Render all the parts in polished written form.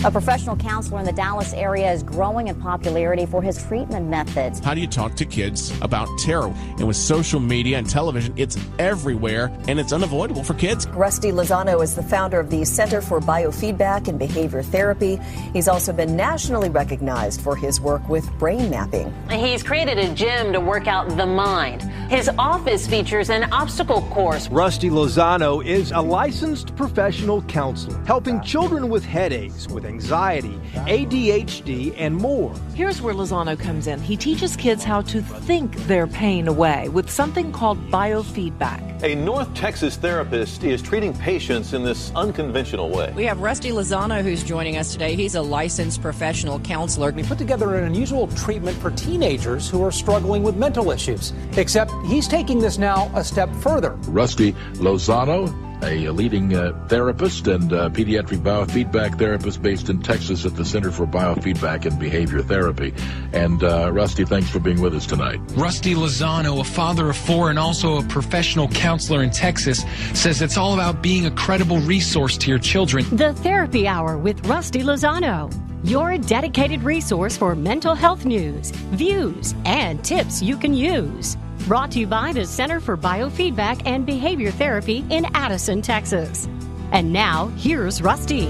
A professional counselor in the Dallas area is growing in popularity for his treatment methods. How do you talk to kids about terror? And with social media and television, it's everywhere, and it's unavoidable for kids. Rusty Lozano is the founder of the Center for Biofeedback and Behavior Therapy. He's also been nationally recognized for his work with brain mapping. He's created a gym to work out the mind. His office features an obstacle course. Rusty Lozano is a licensed professional counselor, helping children with headaches, with anxiety, ADHD, and more. Here's where Lozano comes in. He teaches kids how to think their pain away with something called biofeedback. A North Texas therapist is treating patients in this unconventional way. We have Rusty Lozano who's joining us today. He's a licensed professional counselor. We put together an unusual treatment for teenagers who are struggling with mental issues, except he's taking this now a step further. Rusty Lozano, a leading therapist and pediatric biofeedback therapist based in Texas at the Center for Biofeedback and Behavior Therapy. And Rusty, thanks for being with us tonight. Rusty Lozano, a father of 4 and also a professional counselor in Texas, says it's all about being a credible resource to your children. The Therapy Hour with Rusty Lozano, your dedicated resource for mental health news, views, and tips you can use. Brought to you by the Center for Biofeedback and Behavior Therapy in Addison, Texas. And now, here's Rusty.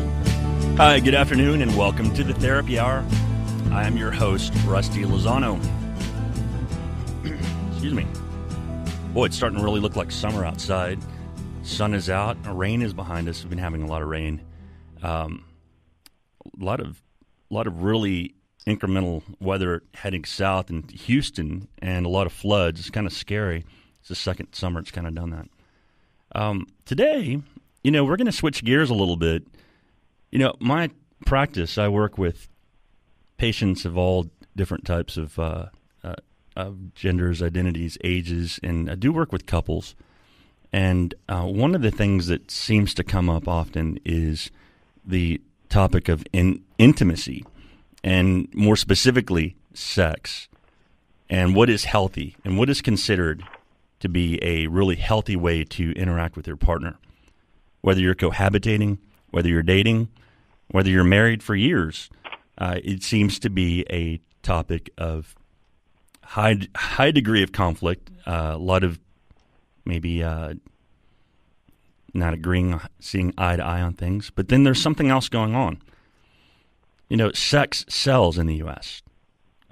Hi, good afternoon, and welcome to the Therapy Hour. I am your host, Rusty Lozano. Excuse me. Boy, it's starting to really look like summer outside. Sun is out. Rain is behind us. We've been having a lot of rain. A lot of really incremental weather heading south in Houston and a lot of floods. It's kind of scary. It's the second summer it's kind of done that. Today, we're going to switch gears a little bit. My practice, I work with patients of all different types of genders, identities, ages, and I do work with couples. And one of the things that seems to come up often is the topic of intimacy. And more specifically, sex, and what is healthy and what is considered to be a really healthy way to interact with your partner. Whether you're cohabitating, whether you're dating, whether you're married for years, it seems to be a topic of high degree of conflict, a lot of maybe not agreeing, seeing eye to eye on things. But then there's something else going on. Sex sells in the U.S.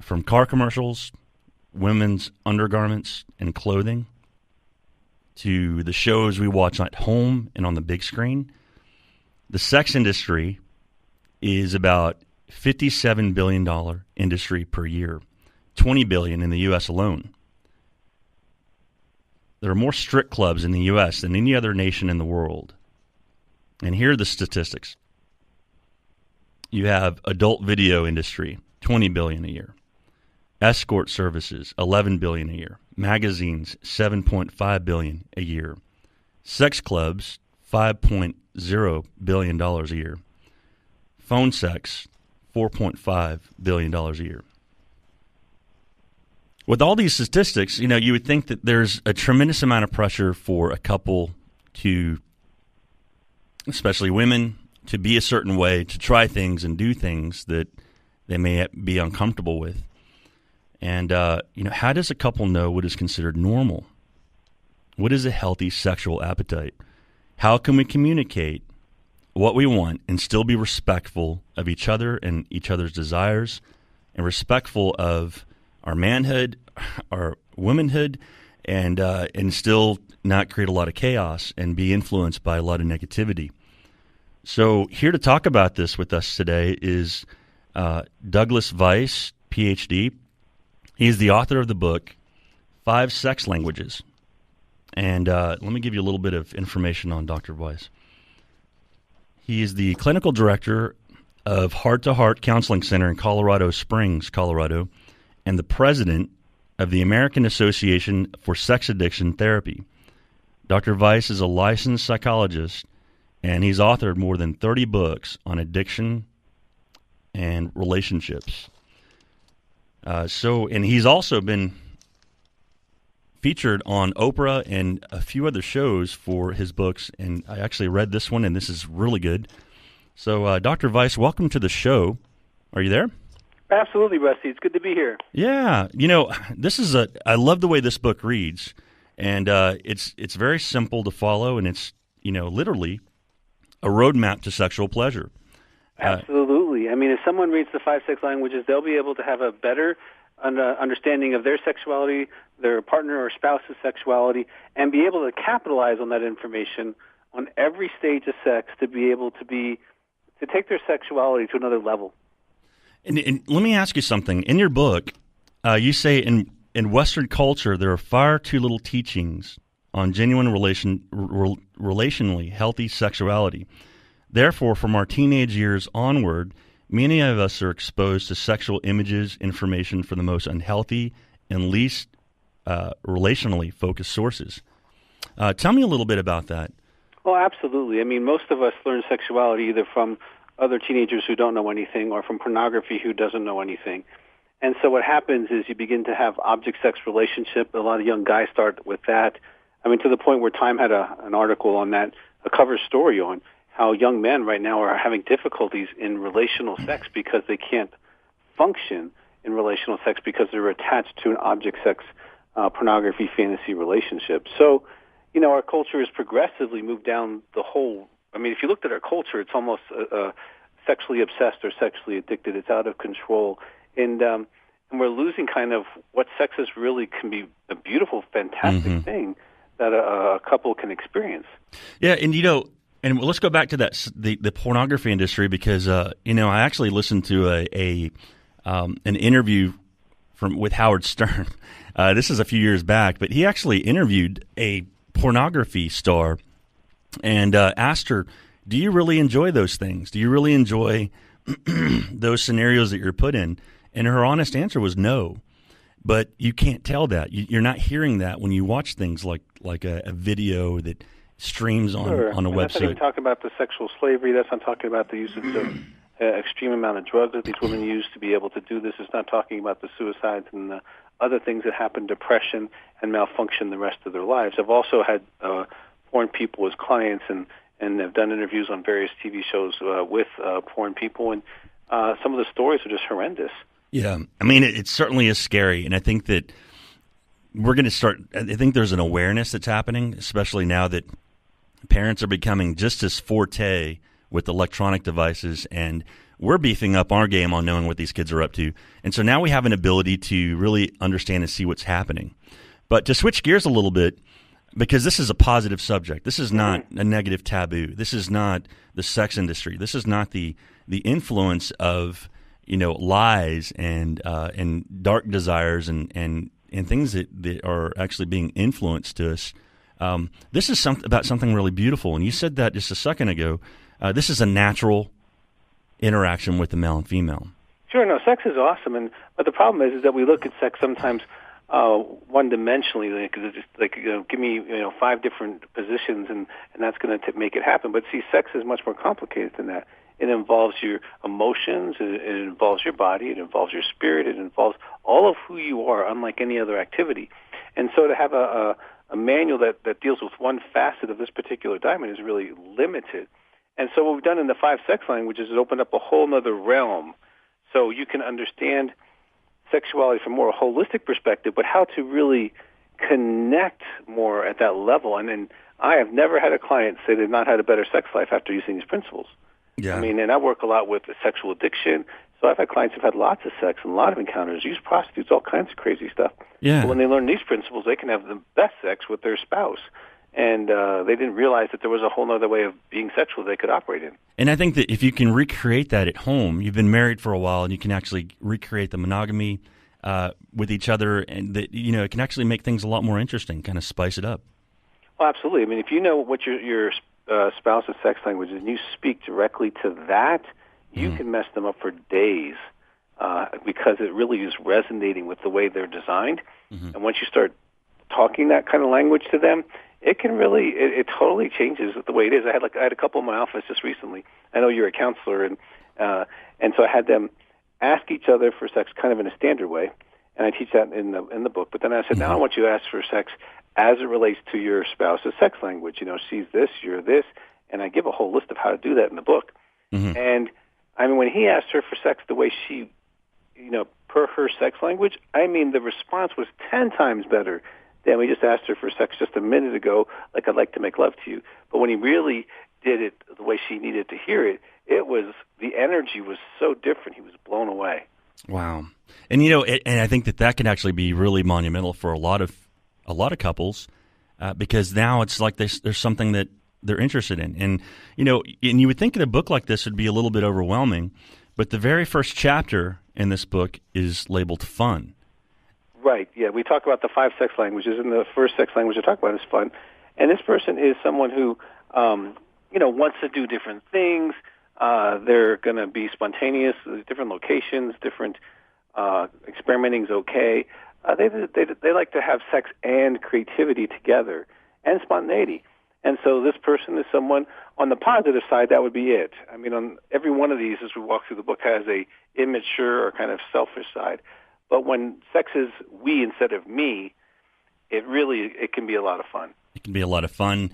From car commercials, women's undergarments and clothing, to the shows we watch at home and on the big screen. The sex industry is about $57 billion industry per year, $20 billion in the U.S. alone. There are more strip clubs in the U.S. than any other nation in the world. And here are the statistics. You have adult video industry, $20 billion a year. Escort services, $11 billion a year. Magazines, $7.5 billion a year. Sex clubs, $5.0 billion a year. Phone sex, $4.5 billion a year. With all these statistics, you would think that there's a tremendous amount of pressure for a couple to, especially women, to be a certain way, to try things and do things that they may be uncomfortable with. And, how does a couple know what is considered normal? What is a healthy sexual appetite? How can we communicate what we want and still be respectful of each other and each other's desires, and respectful of our manhood, our womanhood, and still not create a lot of chaos and be influenced by a lot of negativity? So here to talk about this with us today is Doug Weiss, Ph.D. He's the author of the book, 5 Sex Languages. And let me give you a little bit of information on Dr. Weiss. He is the clinical director of Heart to Heart Counseling Center in Colorado Springs, Colorado, and the president of the American Association for Sex Addiction Therapy. Dr. Weiss is a licensed psychologist, and he's authored more than 30 books on addiction and relationships. And he's also been featured on Oprah and a few other shows for his books. And I actually read this one, and this is really good. So, Dr. Weiss, welcome to the show. Are you there? Absolutely, Rusty. It's good to be here. Yeah. I love the way this book reads, and it's very simple to follow, and it's, literally a roadmap to sexual pleasure. Absolutely. I mean, if someone reads the 5 sex languages, they'll be able to have a better understanding of their sexuality, their partner or spouse's sexuality, and be able to capitalize on that information on every stage of sex to be able to take their sexuality to another level. And let me ask you something. In your book, you say in Western culture there are far too little teachings on genuine relationally healthy sexuality. Therefore, from our teenage years onward, many of us are exposed to sexual images, information from the most unhealthy and least relationally focused sources. Tell me a little bit about that. Well, absolutely. I mean, most of us learn sexuality either from other teenagers who don't know anything or from pornography who doesn't know anything. And so what happens is you begin to have object-sex relationship. A lot of young guys start with that. I mean, to the point where Time had an article on that, a cover story on how young men right now are having difficulties in relational sex because they can't function in relational sex because they're attached to an object-sex pornography fantasy relationship. So, our culture has progressively moved down the whole. I mean, if you looked at our culture, it's almost sexually obsessed or sexually addicted. It's out of control. And we're losing kind of what sex is really can be a beautiful, fantastic thing that a couple can experience. Yeah, and and let's go back to that the pornography industry because I actually listened to an interview with Howard Stern. This is a few years back, but he actually interviewed a pornography star and asked her, "Do you really enjoy those things? Do you really enjoy those scenarios that you're put in?" And her honest answer was no. But you can't tell that. You're not hearing that when you watch things like a video that streams on a website. That's not even talking about the sexual slavery. That's not talking about the usage of extreme amount of drugs that these women use to be able to do this. It's not talking about the suicides and the other things that happen, depression and malfunction the rest of their lives. I've also had porn people as clients and have done interviews on various TV shows with porn people, and some of the stories are just horrendous. Yeah, I mean, it certainly is scary, and I think that we're going to start. I think there's an awareness that's happening, especially now that parents are becoming just as forte with electronic devices, and we're beefing up our game on knowing what these kids are up to. And so now we have an ability to really understand and see what's happening. But to switch gears a little bit, because this is a positive subject. This is not a negative taboo. This is not the sex industry. This is not the influence of lies and dark desires and things that are actually being influenced to us. This is about something really beautiful. And you said that just a second ago. This is a natural interaction with the male and female. Sure, no, sex is awesome, but the problem is that we look at sex sometimes one-dimensionally, give me 5 different positions, and that's going to make it happen. But see, sex is much more complicated than that. It involves your emotions, it involves your body, it involves your spirit, it involves all of who you are, unlike any other activity. And so to have a manual that deals with one facet of this particular diamond is really limited. And so what we've done in the 5 sex languages is opened up a whole other realm. So you can understand sexuality from a more holistic perspective, but how to really connect more at that level. And I have never had a client say they've not had a better sex life after using these principles. Yeah. I mean, and I work a lot with sexual addiction, so I've had clients who've had lots of sex and a lot of encounters, use prostitutes, all kinds of crazy stuff. Yeah. But when they learn these principles, they can have the best sex with their spouse. And they didn't realize that there was a whole other way of being sexual they could operate in. And I think that if you can recreate that at home, you've been married for a while, and you can actually recreate the monogamy with each other, and that it can actually make things a lot more interesting, kind of spice it up. Well, absolutely. I mean, if you know what your spouse's sex language is, and you speak directly to that, you can mess them up for days because it really is resonating with the way they're designed. And once you start talking that kind of language to them, it can really, it totally changes the way it is. I had a couple in my office just recently. I know you're a counselor, and so I had them ask each other for sex kind of in a standard way, and I teach that in the book. But then I said, now I want you to ask for sex as it relates to your spouse's sex language. She's this, you're this, and I give a whole list of how to do that in the book. Mm-hmm. And, I mean, when he asked her for sex the way she, per her sex language, I mean, the response was 10 times better than we just asked her for sex just a minute ago, like, I'd like to make love to you. But when he really did it the way she needed to hear it, the energy was so different. He was blown away. Wow. And, and I think that can actually be really monumental for a lot of couples because now it's like there's something that they're interested in. And, and you would think that a book like this would be a little bit overwhelming, but the very first chapter in this book is labeled fun. Right, yeah. We talk about the 5 sex languages, and the first sex language I talk about is fun. And this person is someone who, wants to do different things. They're going to be spontaneous, different locations, different experimenting's okay. They like to have sex and creativity together, and spontaneity. And so this person is someone, on the positive side, that would be it. I mean, on every one of these, as we walk through the book, has a immature or kind of selfish side. But when sex is we instead of me, it can be a lot of fun. It can be a lot of fun,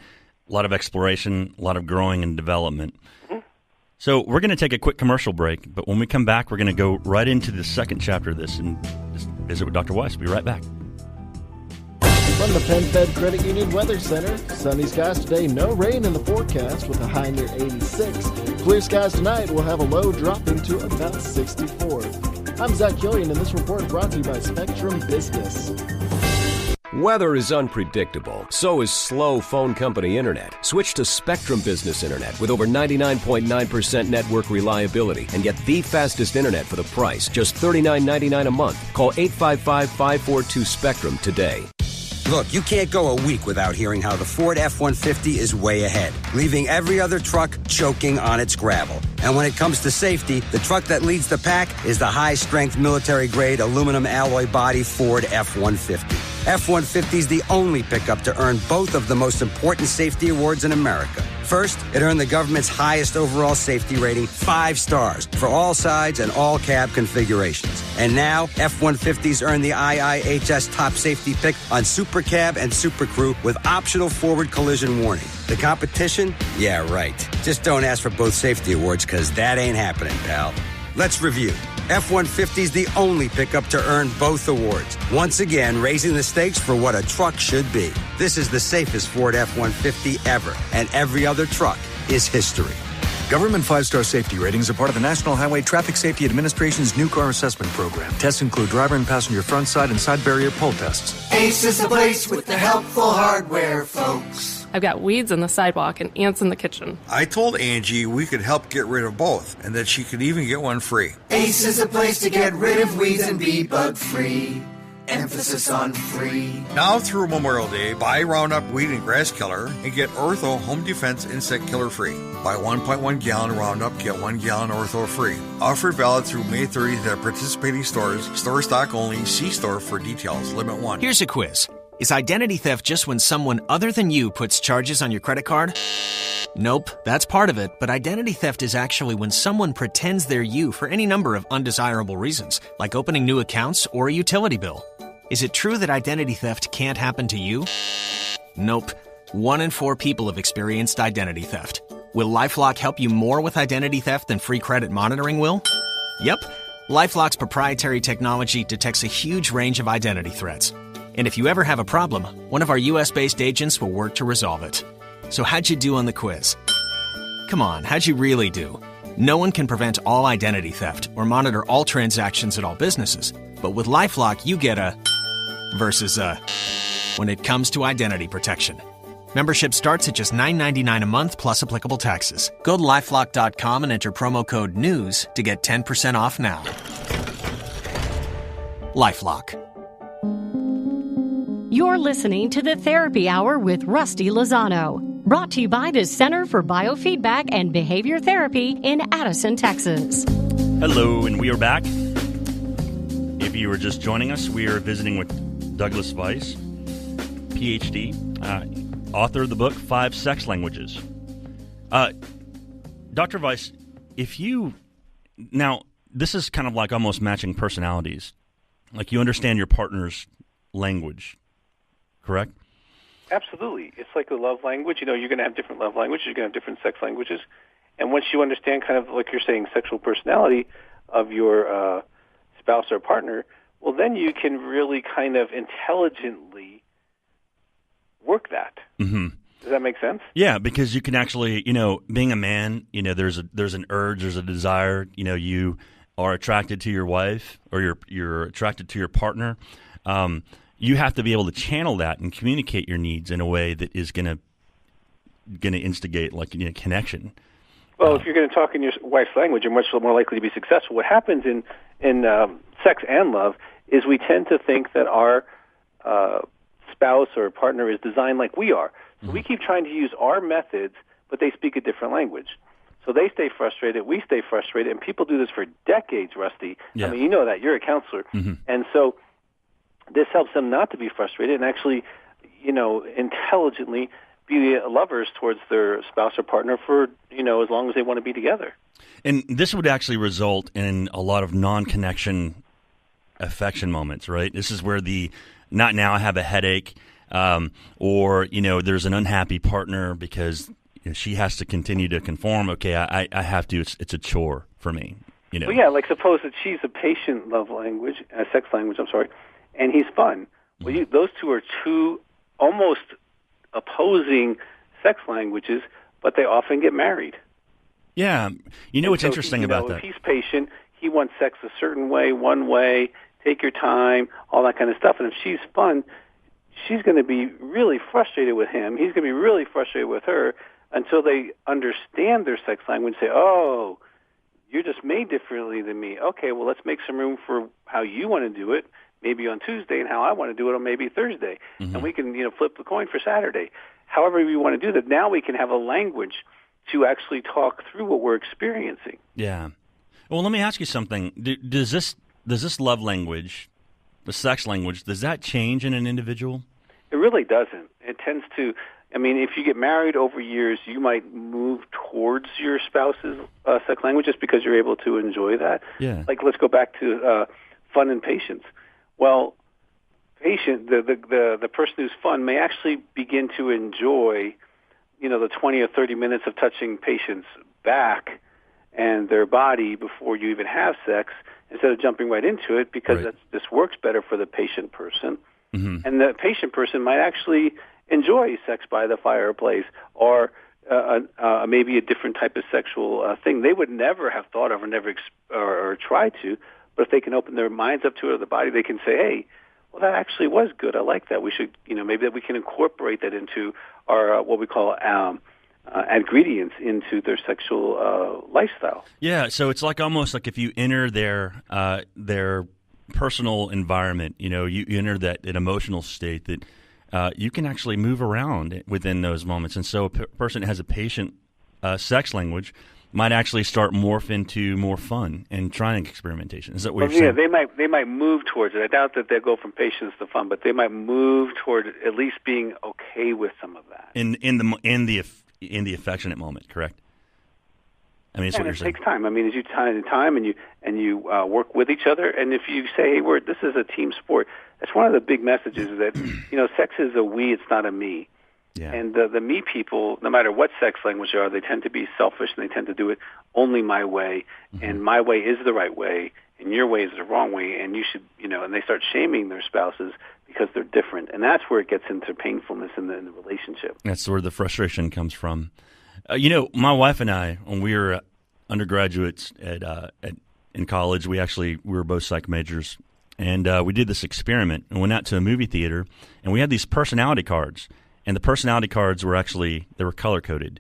a lot of exploration, a lot of growing and development. Mm-hmm. So we're going to take a quick commercial break, but when we come back, we're going to go right into the second chapter of this and just visit with Dr. Weiss. We'll be right back. From the PenFed Credit Union Weather Center, sunny skies today, no rain in the forecast with a high near 86. Clear skies tonight will have a low dropping to about 64. I'm Zach Killian, and this report brought to you by Spectrum Business. Weather is unpredictable, so is slow phone company internet. Switch to Spectrum Business Internet with over 99.9% network reliability and get the fastest internet for the price, just $39.99 a month. Call 855-542-SPECTRUM today. Look, you can't go a week without hearing how the Ford F-150 is way ahead, leaving every other truck choking on its gravel. And when it comes to safety, the truck that leads the pack is the high-strength military-grade aluminum alloy body Ford F-150. F-150 is the only pickup to earn both of the most important safety awards in America. First, it earned the government's highest overall safety rating, 5 stars, for all sides and all cab configurations. And now, F-150s earn the IIHS Top Safety Pick on Super Cab and Super Crew with optional forward collision warning. The competition? Yeah, right. Just don't ask for both safety awards, because that ain't happening, pal. Let's review. F-150 is the only pickup to earn both awards, once again raising the stakes for what a truck should be. This is the safest Ford F-150 ever, and every other truck is history. Government 5-star safety ratings are part of the National Highway Traffic Safety Administration's new car assessment program. Tests include driver and passenger front side and side barrier pull tests. Ace is the place with the helpful hardware, folks. I've got weeds in the sidewalk and ants in the kitchen. I told Angie we could help get rid of both, and that she could even get one free. Ace is a place to get rid of weeds and be bug-free. Emphasis on free. Now through Memorial Day, buy Roundup Weed and Grass Killer and get Ortho Home Defense Insect Killer free. Buy 1.1 gallon Roundup, get 1 gallon Ortho free. Offer valid through May 30th at participating stores. Store stock only. See store for details. Limit 1. Here's a quiz. Is identity theft just when someone other than you puts charges on your credit card? Nope, that's part of it, but identity theft is actually when someone pretends they're you for any number of undesirable reasons, like opening new accounts or a utility bill. Is it true that identity theft can't happen to you? Nope. 1 in 4 people have experienced identity theft. Will LifeLock help you more with identity theft than free credit monitoring will? Yep. LifeLock's proprietary technology detects a huge range of identity threats. And if you ever have a problem, one of our U.S.-based agents will work to resolve it. So how'd you do on the quiz? Come on, how'd you really do? No one can prevent all identity theft or monitor all transactions at all businesses. But with LifeLock, you get a versus a when it comes to identity protection. Membership starts at just $9.99 a month plus applicable taxes. Go to LifeLock.com and enter promo code NEWS to get 10% off now. LifeLock. You're listening to the Therapy Hour with Rusty Lozano, brought to you by the Center for Biofeedback and Behavior Therapy in Addison, Texas. Hello, and we are back. If you were just joining us, we are visiting with Doug Weiss, Ph.D., author of the book 5 Sex Languages. Dr. Weiss, now this is kind of like almost matching personalities. Like you understand your partner's language, correct? Absolutely. It's like the love language. You're going to have different love languages. You're going to have different sex languages. And once you understand kind of, like you're saying, sexual personality of your spouse or partner, well, then you can really kind of intelligently work that. Mm-hmm. Does that make sense? Yeah, because you can actually, being a man, there's an urge, there's a desire. You are attracted to your wife, or you're attracted to your partner. You have to be able to channel that and communicate your needs in a way that is going to instigate connection. Well, if you're going to talk in your wife's language, you're much more likely to be successful. What happens in sex and love is we tend to think that our spouse or partner is designed like we are. So we keep trying to use our methods, but they speak a different language. So they stay frustrated, we stay frustrated, and people do this for decades, Rusty. Yeah. I mean, you know that. You're a counselor. Mm-hmm. And so this helps them not to be frustrated and actually, intelligently be lovers towards their spouse or partner for, as long as they want to be together. And this would actually result in a lot of non-connection affection moments, right? This is where not now I have a headache, or, there's an unhappy partner because she has to continue to conform. Okay, I have to. It's a chore for me. Well, yeah, like suppose that she's a patient love language, sex language, and he's fun. Well, those two are two almost opposing sex languages, but they often get married. Yeah. What's interesting about that? If he's patient, he wants sex a certain way, one way, take your time, all that kind of stuff. And if she's fun, she's going to be really frustrated with him. He's going to be really frustrated with her until they understand their sex language and say, oh, you're just made differently than me. Okay, well, let's make some room for how you want to do it, maybe on Tuesday, and how I want to do it on maybe Thursday. Mm-hmm. And we can, flip the coin for Saturday. However we want to do that, now we can have a language to actually talk through what we're experiencing. Yeah. Well, let me ask you something. Does this love language, the sex language, does that change in an individual? It really doesn't. It tends to, if you get married over years, you might move towards your spouse's sex language just because you're able to enjoy that. Yeah. Like, let's go back to fun and patience. Well, the person who's fun may actually begin to enjoy, the 20 or 30 minutes of touching patient's back and their body before you even have sex, instead of jumping right into it, because this works better for the patient person. Mm-hmm. And the patient person might actually enjoy sex by the fireplace or maybe a different type of sexual thing they would never have thought of or try to. But if they can open their minds up to it or the body, they can say, hey, well, that actually was good. I like that. We should, maybe that we can incorporate that into our what we call ingredients into their sexual lifestyle. Yeah, so it's almost like if you enter their personal environment, you enter that emotional state that you can actually move around within those moments. And so a person that has a patient sex language might actually start morph into more fun and trying experimentation. Is that what you're saying? Yeah, they might move towards it. I doubt that they'll go from patience to fun, but they might move toward at least being okay with some of that. In the affectionate moment, correct? It's what you're saying. It takes time. As you time and you work with each other, and if you say, "Hey, this is a team sport," that's one of the big messages. Is that sex is a we, it's not a me. Yeah. And the me people, no matter what sex language they are, they tend to be selfish and they tend to do it only my way, mm-hmm. and my way is the right way, and your way is the wrong way, and you should, and they start shaming their spouses because they're different, and that's where it gets into painfulness in the relationship. That's where the frustration comes from. My wife and I, when we were undergraduates in college, we were both psych majors, and we did this experiment and went out to a movie theater, and we had these personality cards. And the personality cards were they were color-coded.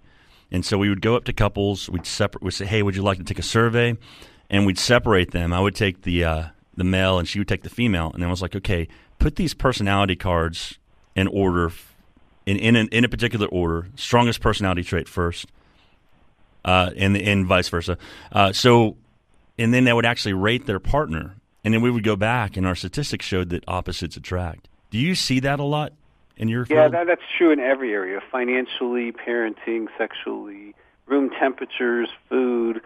And so we would go up to couples, we'd say, hey, would you like to take a survey? And we'd separate them. I would take the male and she would take the female. And then I was like, okay, put these personality cards in order, in a particular order, strongest personality trait first, and vice versa. And then they would actually rate their partner. And then we would go back, and our statistics showed that opposites attract. Do you see that a lot? In your field? Yeah, that's true in every area, financially, parenting, sexually, room temperatures, food.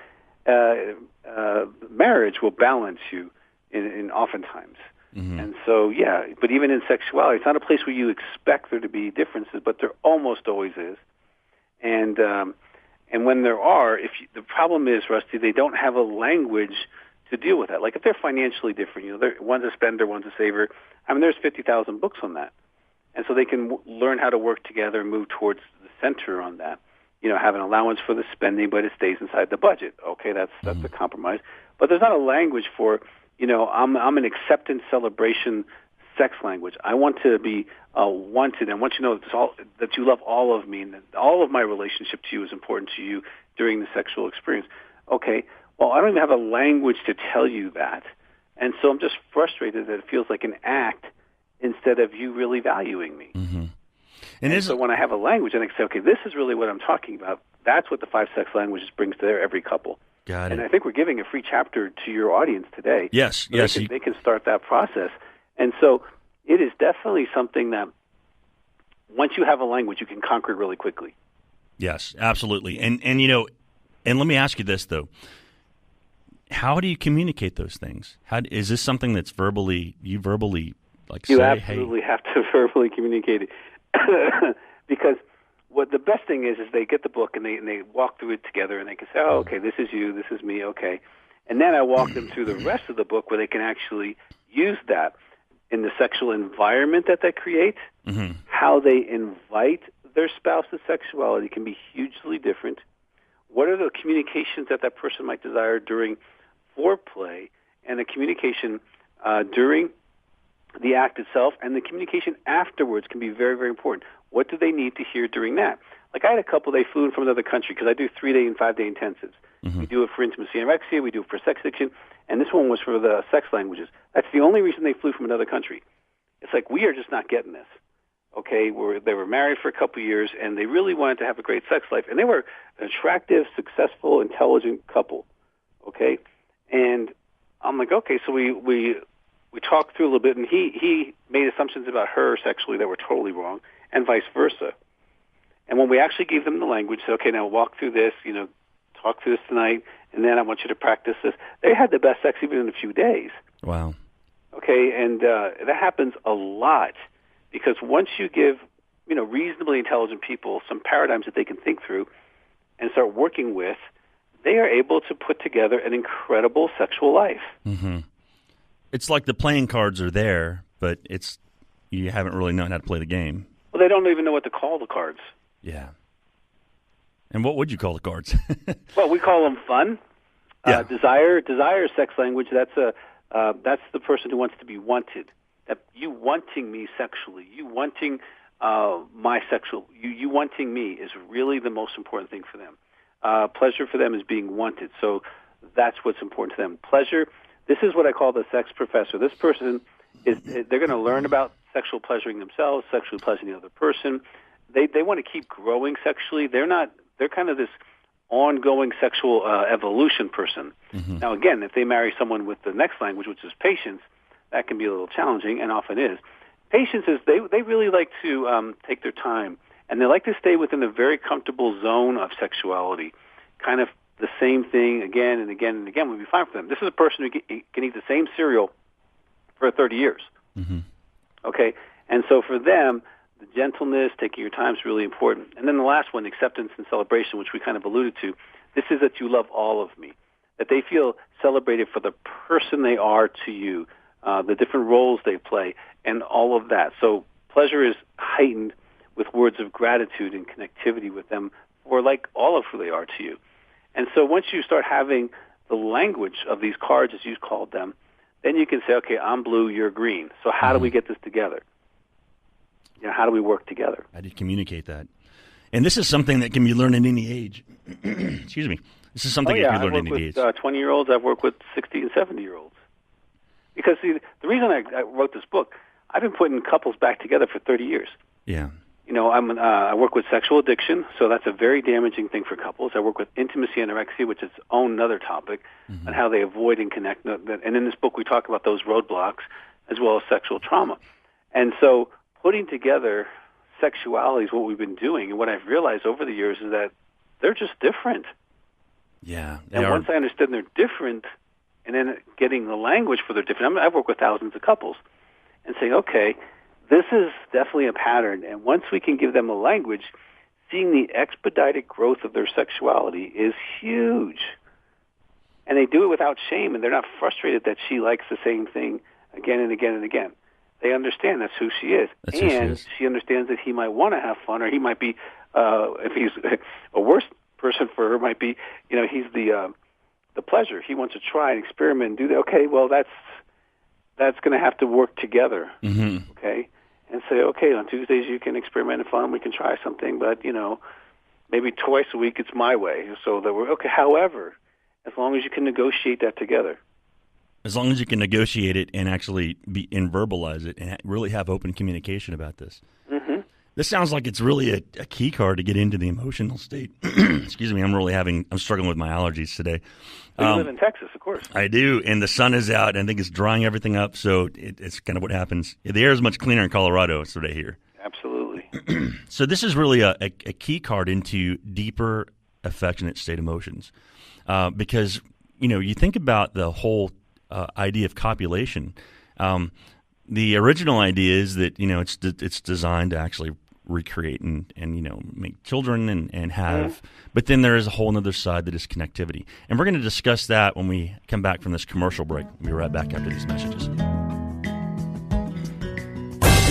Marriage will balance you in oftentimes. Mm-hmm. And so, but even in sexuality, it's not a place where you expect there to be differences, but there almost always is. And And when there are, the problem is, Rusty, they don't have a language to deal with that. Like if they're financially different, one's a spender, one's a saver. I mean, there's 50,000 books on that. And so they can learn how to work together and move towards the center on that. Have an allowance for the spending, but it stays inside the budget. Okay, that's a compromise. But there's not a language for, I'm an acceptance, celebration, sex language. I want to be wanted, and want you to know that you love all of me, and that all of my relationship to you is important to you during the sexual experience. Okay, well, I don't even have a language to tell you that. And so I'm just frustrated that it feels like an act instead of you really valuing me. Mm-hmm. And so when I have a language, and I say, okay, this is really what I'm talking about, that's what the 5 sex languages brings to every couple. Got it. And I think we're giving a free chapter to your audience today. Yes, so yes. They can start that process. And so it is definitely something that once you have a language, you can conquer it really quickly. Yes, absolutely. And let me ask you this, though. How do you communicate those things? Is this something that's you verbally like you say, absolutely have to verbally communicate it. Because what the best thing is they get the book and they walk through it together and they can say, oh, okay, this is you, this is me, okay. And then I walk them through the rest of the book where they can actually use that in the sexual environment that they create. Mm-hmm. How they invite their spouse's sexuality can be hugely different. What are the communications that person might desire during foreplay, and the communication during the act itself, and the communication afterwards can be very, very important. What do they need to hear during that? Like I had a couple, they flew in from another country because I do 3-day and 5-day intensives. Mm-hmm. We do it for intimacy and anorexia, we do it for sex addiction, and this one was for the sex languages. That's the only reason they flew from another country. It's like we are just not getting this. Okay, they were married for a couple of years, and they really wanted to have a great sex life, and they were an attractive, successful, intelligent couple. Okay, and I'm like, okay, so we talked through a little bit, and he made assumptions about her sexually that were totally wrong, and vice versa. And when we actually gave them the language, said, okay, now walk through this, talk through this tonight, and then I want you to practice this. They had the best sex even in a few days. Wow. Okay, and that happens a lot because once you give, reasonably intelligent people some paradigms that they can think through and start working with, they are able to put together an incredible sexual life. Mm-hmm. It's like the playing cards are there, but you haven't really known how to play the game. Well, they don't even know what to call the cards. Yeah. And what would you call the cards? Well, we call them fun. Yeah. Desire is sex language. That's the person who wants to be wanted. That you wanting me sexually, you wanting my sexual, you wanting me is really the most important thing for them. Pleasure for them is being wanted. So that's what's important to them. Pleasure. This is what I call the sex professor. This person they're going to learn about sexual pleasuring themselves, sexually pleasuring the other person. They want to keep growing sexually. They're kind of this ongoing sexual evolution person. Mm-hmm. Now, again, if they marry someone with the next language, which is patience, that can be a little challenging, and often is. Patience is they really like to take their time, and they like to stay within a very comfortable zone of sexuality, kind of the same thing again and again and again would be fine for them. This is a person who can eat the same cereal for 30 years. Mm-hmm. Okay? And so for them, the gentleness, taking your time is really important. And then the last one, acceptance and celebration, which we kind of alluded to. This is that you love all of me, that they feel celebrated for the person they are to you, the different roles they play, and all of that. So pleasure is heightened with words of gratitude and connectivity with them for like all of who they are to you. And so once you start having the language of these cards, as you called them, then you can say, okay, I'm blue, you're green. So how do we get this together? How do we work together? How do you communicate that? And this is something that can be learned at any age. Excuse me. This is something that can be learned at any age. I've worked with 20-year-olds. I've worked with 60 and 70-year-olds. Because see, the reason I wrote this book, I've been putting couples back together for 30 years. Yeah. I work with sexual addiction, so that's a very damaging thing for couples. I work with intimacy and anorexia, which is its own another topic, and how they avoid and connect. And in this book, we talk about those roadblocks as well as sexual trauma. And so putting together sexuality is what we've been doing. And what I've realized over the years is that they're just different. Yeah. And once I understand they're different, and then getting the language for their different, I've worked with thousands of couples, and saying, okay, this is definitely a pattern. And once we can give them a language, seeing the expedited growth of their sexuality is huge. And they do it without shame, and they're not frustrated that she likes the same thing again and again and again. They understand that's who she is. She understands that he might want to have fun, or he might be, if he's a worse person for her, might be, he's the pleasure. He wants to try and experiment and do that. Okay, well, that's going to have to work together, okay? And say, okay, on Tuesdays you can experiment and fun, we can try something, but, maybe twice a week it's my way. So that we're, okay, however, as long as you can negotiate that together. As long as you can negotiate it and actually verbalize it and really have open communication about this. Mm-hmm. This sounds like it's really a key card to get into the emotional state. Excuse me, I'm struggling with my allergies today. You live in Texas, of course. I do, and the sun is out, and I think it's drying everything up, so it's kind of what happens. The air is much cleaner in Colorado, that's what I hear. Absolutely. So this is really a key card into deeper affectionate state emotions, because, you think about the whole idea of copulation. The original idea is that it's designed to actually recreate and make children and have, but then there is a whole other side that is connectivity, and we're going to discuss that when we come back from this commercial break. We'll be right back after these messages.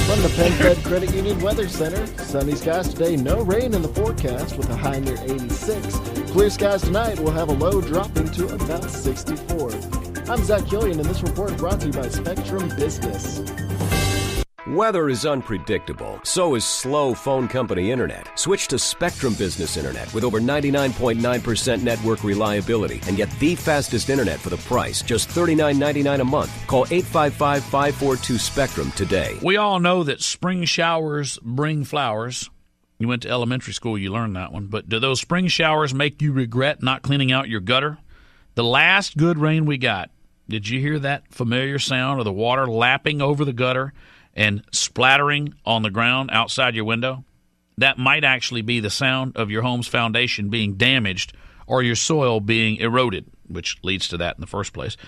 From the Penn Fed Credit Union Weather Center, sunny skies today, no rain in the forecast with a high near 86. Clear skies tonight, we'll have a low dropping to about 64. I'm Zach Killian, and this report brought to you by Spectrum Business. Weather is unpredictable, so is slow phone company internet. Switch to Spectrum Business Internet with over 99.9% network reliability and get the fastest internet for the price, just $39.99 a month. Call 855-542-SPECTRUM today. We all know that spring showers bring flowers. You went to elementary school, you learned that one. But do those spring showers make you regret not cleaning out your gutter? The last good rain we got, did you hear that familiar sound of the water lapping over the gutter and splattering on the ground outside your window? That might actually be the sound of your home's foundation being damaged or your soil being eroded, which leads to that in the first place,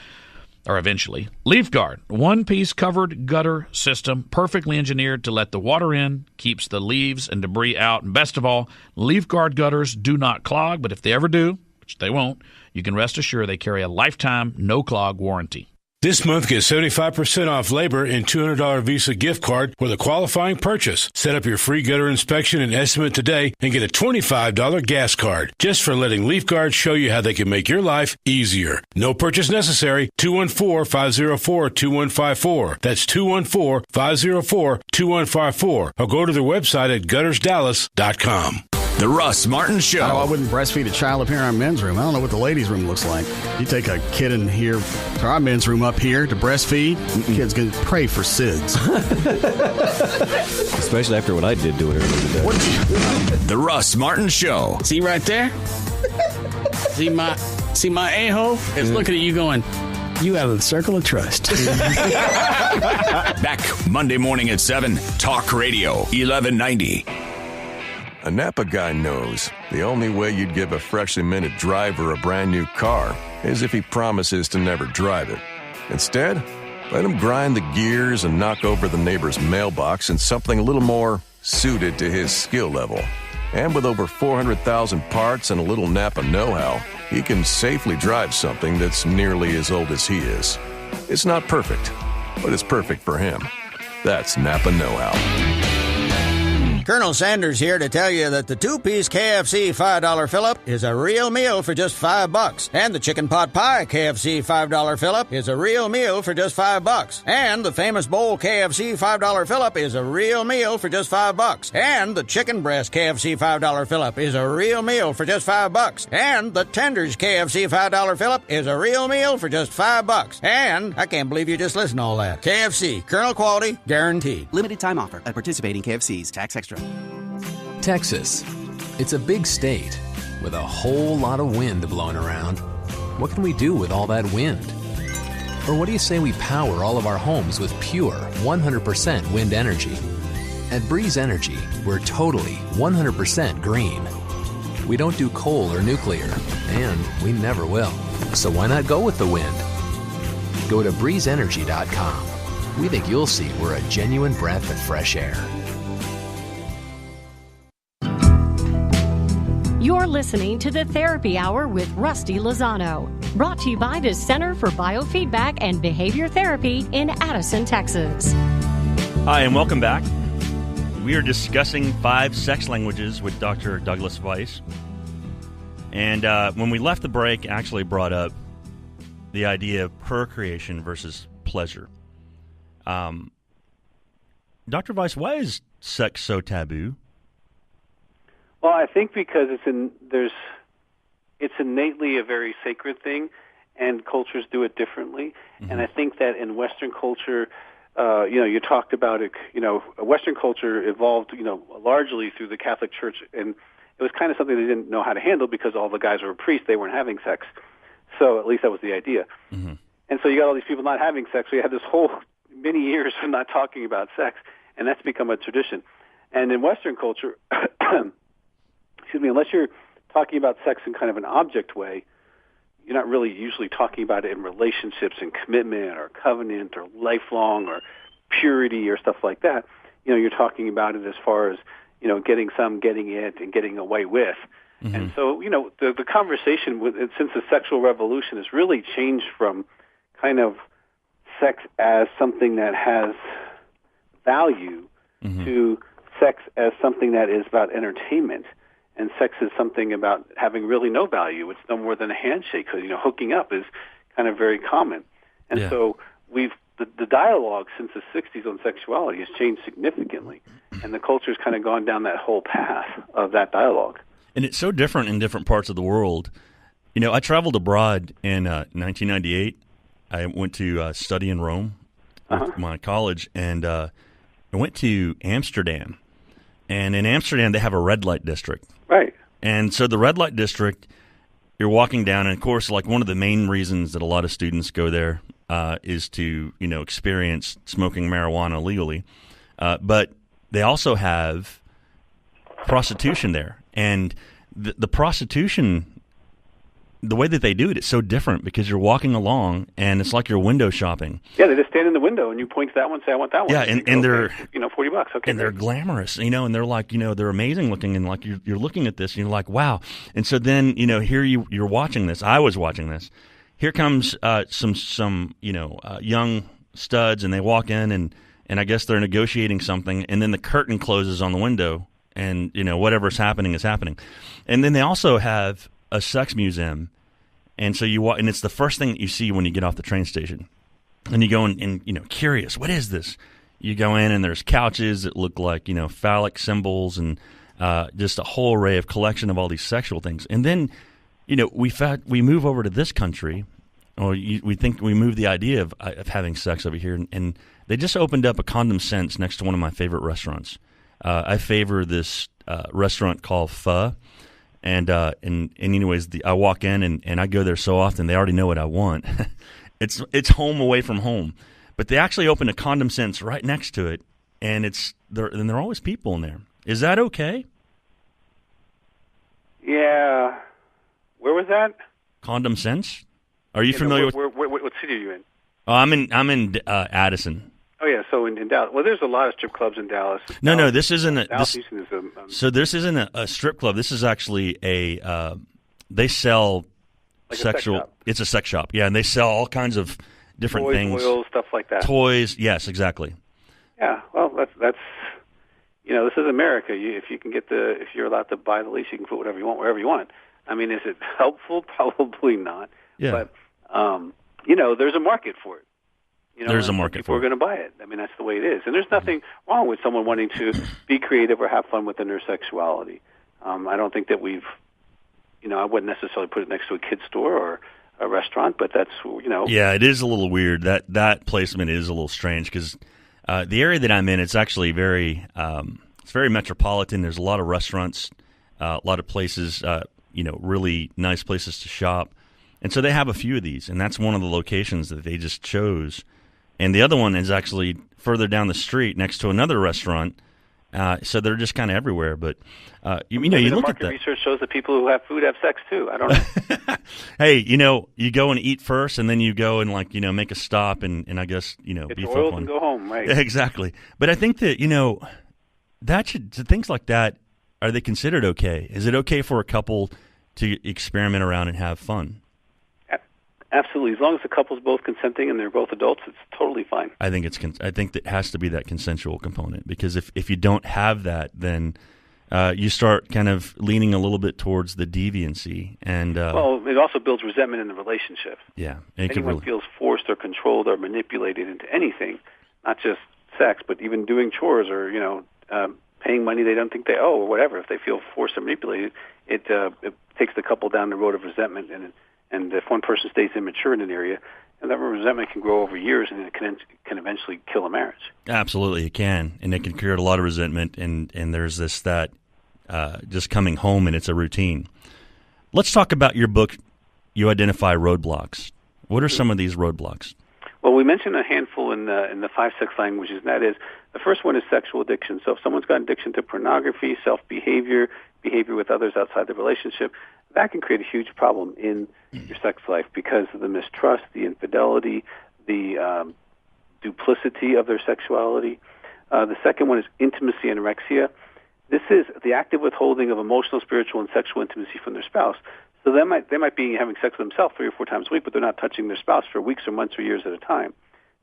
or eventually. Leaf Guard, one-piece covered gutter system, perfectly engineered to let the water in, keeps the leaves and debris out, and best of all, Leaf Guard gutters do not clog, but if they ever do, which they won't, you can rest assured they carry a lifetime no-clog warranty. This month, get 75% off labor and $200 Visa gift card with a qualifying purchase. Set up your free gutter inspection and estimate today and get a $25 gas card just for letting Leaf Guard show you how they can make your life easier. No purchase necessary. 214-504-2154. That's 214-504-2154. Or go to their website at guttersdallas.com. The Russ Martin Show. I wouldn't breastfeed a child up here in our men's room. I don't know what the ladies' room looks like. You take a kid in here to our men's room up here to breastfeed, the kid's going to pray for SIDS. Especially after what I did to it earlier today. The Russ Martin Show. See right there? See my a-hole? It's looking at you going, you have a circle of trust. Back Monday morning at 7. Talk Radio 1190. A Napa guy knows the only way you'd give a freshly minted driver a brand new car is if he promises to never drive it. Instead, let him grind the gears and knock over the neighbor's mailbox in something a little more suited to his skill level. And with over 400,000 parts and a little Napa know-how, he can safely drive something that's nearly as old as he is. It's not perfect, but it's perfect for him. That's Napa know-how. Colonel Sanders here to tell you that the two-piece KFC $5 fill-up is a real meal for just $5. And the chicken pot pie KFC $5 fill-up is a real meal for just $5. And the famous bowl KFC $5 fill-up is a real meal for just $5. And the chicken breast KFC $5 fill-up is a real meal for just $5. And the tenders KFC $5 fill-up is a real meal for just $5. And I can't believe you just listened to all that. KFC, Colonel quality, guaranteed. Limited time offer at participating KFCs. Tax extra. Texas. It's a big state with a whole lot of wind blowing around. What can we do with all that wind? Or what do you say we power all of our homes with pure 100% wind energy? At Breeze Energy, we're totally 100% green. We don't do coal or nuclear, and we never will. So why not go with the wind? Go to breezeenergy.com. We think you'll see we're a genuine breath of fresh air. You're listening to the Therapy Hour with Rusty Lozano, brought to you by the Center for Biofeedback and Behavior Therapy in Addison, Texas. Hi, and welcome back. We are discussing 5 sex languages with Dr. Douglas Weiss. And when we left the break, actually brought up the idea of procreation versus pleasure. Dr. Weiss, why is sex so taboo? Well, I think because it's innately a very sacred thing, and cultures do it differently. Mm-hmm. And I think that in Western culture, you talked about it. Western culture evolved, largely through the Catholic Church, and it was kind of something they didn't know how to handle because all the guys were priests; they weren't having sex. So at least that was the idea. Mm-hmm. And so you got all these people not having sex. So you had this whole many years of not talking about sex, and that's become a tradition. And in Western culture, unless you're talking about sex in kind of an object way, you're not really usually talking about it in relationships and commitment or covenant or lifelong or purity or stuff like that. You're talking about it as far as, getting some, getting it, and getting away with. Mm-hmm. And so, the conversation since the sexual revolution has really changed from kind of sex as something that has value mm-hmm. to sex as something that is about entertainment. And sex is something about having really no value. It's no more than a handshake. Because, hooking up is kind of very common. And so the dialogue since the 60s on sexuality has changed significantly. And the culture's kind of gone down that whole path of that dialogue. And it's so different in different parts of the world. I traveled abroad in 1998. I went to study in Rome with my college, and I went to Amsterdam. And in Amsterdam, they have a red light district. Right. And so the red light district, you're walking down, and of course, like one of the main reasons that a lot of students go there is to, experience smoking marijuana legally. But they also have prostitution there. And the prostitution, the way that they do it, it's so different because you're walking along, and it's like you're window shopping. Yeah, they just stand in the window, and you point to that one and say, I want that one. Yeah, and they're... $40. Okay. And they're glamorous, and they're like, they're amazing looking, and like you're looking at this, and you're like, wow. And so then, here you're watching this. I was watching this. Here comes some young studs, and they walk in, and I guess they're negotiating something, and then the curtain closes on the window, and, whatever's happening is happening. And then they also have a sex museum, and so you walk, and it's the first thing that you see when you get off the train station. And you go in, and curious, what is this? You go in, and there's couches that look like, phallic symbols, and just a whole array of collection of all these sexual things. And then, we move over to this country, or we think we move the idea of having sex over here, and they just opened up a Condom Sense next to one of my favorite restaurants. I favor this restaurant called Pho, and anyways, I walk in, and I go there so often, they already know what I want. It's home away from home. But they actually opened a Condom Sense right next to it, and there are always people in there. Is that okay? Yeah. Where was that? Condom Sense? Are you familiar with? What city are you in? Oh, I'm in Addison. Oh yeah, so in Dallas. Well, there's a lot of strip clubs in Dallas. No, this isn't a. So this isn't a strip club. This is actually a. They sell like sexual. It's a sex shop. Yeah, and they sell all kinds of different toys, things. Oils, stuff like that. Toys. Yes, exactly. Yeah. Well, that's. This is America. If you're allowed to buy the lease, you can put whatever you want wherever you want. I mean, is it helpful? Probably not. Yeah. But there's a market for it. There's a market for it. People are going to buy it. I mean, that's the way it is. And there's nothing wrong with someone wanting to be creative or have fun within their sexuality. I don't think that I wouldn't necessarily put it next to a kid's store or a restaurant, but that's, Yeah, it is a little weird. That placement is a little strange because the area that I'm in, it's actually it's very metropolitan. There's a lot of restaurants, a lot of places, really nice places to shop. And so they have a few of these, and that's one of the locations that they just chose. And the other one is actually further down the street next to another restaurant. So they're just kind of everywhere. But, you look at that. Research shows that people who have food have sex, too. I don't know. Hey, you go and eat first, and then you go and, make a stop and I guess, Get be oiled fun. and go home, right? Exactly. But I think that, things like that, are they considered okay? Is it okay for a couple to experiment around and have fun? Absolutely. As long as the couple's both consenting and they're both adults, it's totally fine. I think I think that has to be that consensual component, because if you don't have that, then you start kind of leaning a little bit towards the deviancy. And well, it also builds resentment in the relationship. Yeah. If anyone feels forced or controlled or manipulated into anything, not just sex, but even doing chores or, paying money they don't think they owe or whatever, if they feel forced or manipulated, it takes the couple down the road of resentment. And if one person stays immature in an area, and that resentment can grow over years, and it can eventually kill a marriage. Absolutely, it can, and it can create a lot of resentment. And there's that just coming home, and it's a routine. Let's talk about your book. You identify roadblocks. What are some of these roadblocks? Well, we mentioned a handful in the 5 sex languages, and that is, the first one is sexual addiction. So if someone's got addiction to pornography, self-behavior, behavior with others outside the relationship, that can create a huge problem in your sex life because of the mistrust, the infidelity, the duplicity of their sexuality. The second one is intimacy anorexia. This is the active withholding of emotional, spiritual, and sexual intimacy from their spouse. So they might be having sex with themselves 3 or 4 times a week, but they're not touching their spouse for weeks or months or years at a time.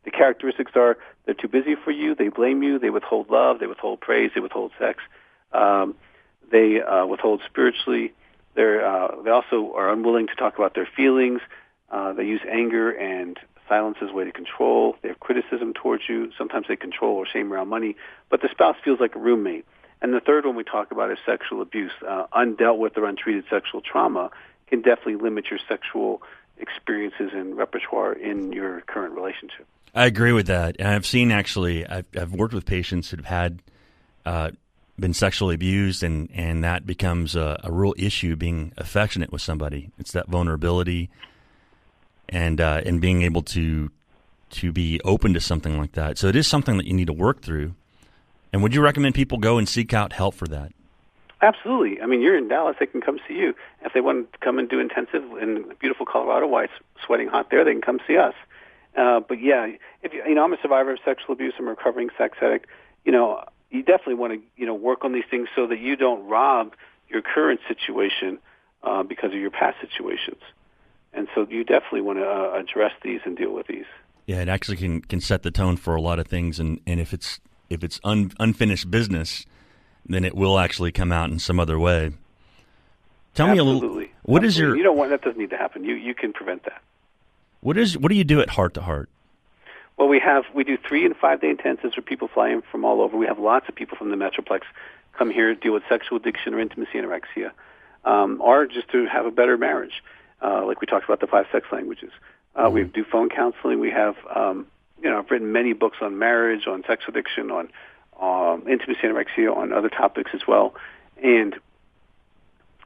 The characteristics are they're too busy for you, they blame you, they withhold love, they withhold praise, they withhold sex, they withhold spiritually. They also are unwilling to talk about their feelings. They use anger and silence as a way to control. They have criticism towards you. Sometimes they control or shame around money. But the spouse feels like a roommate. And the third one we talk about is sexual abuse. Undealt with or untreated sexual trauma can definitely limit your sexual experiences and repertoire in your current relationship. I agree with that. And I've seen I've worked with patients that have had been sexually abused, and that becomes a real issue, being affectionate with somebody. It's that vulnerability and being able to be open to something like that. So it is something that you need to work through. And would you recommend people go and seek out help for that? Absolutely. I mean, you're in Dallas, they can come see you. If they want to come and do intensive in beautiful Colorado, while it's sweating hot there, they can come see us. But yeah, I'm a survivor of sexual abuse. I'm a recovering sex addict. You definitely want to, work on these things so that you don't rob your current situation because of your past situations. And so you definitely want to address these and deal with these. Yeah, it actually can set the tone for a lot of things. And if it's unfinished business, then it will actually come out in some other way. Tell me a little. What is your? You don't want that. Doesn't need to happen. You can prevent that. What do you do at Heart to Heart? Well, we do 3 and 5 day intensives where people fly in from all over. We have lots of people from the Metroplex come here to deal with sexual addiction or intimacy anorexia, or just to have a better marriage, like we talked about the 5 sex languages. We do phone counseling. We have, I've written many books on marriage, on sex addiction, on intimacy anorexia, on other topics as well. And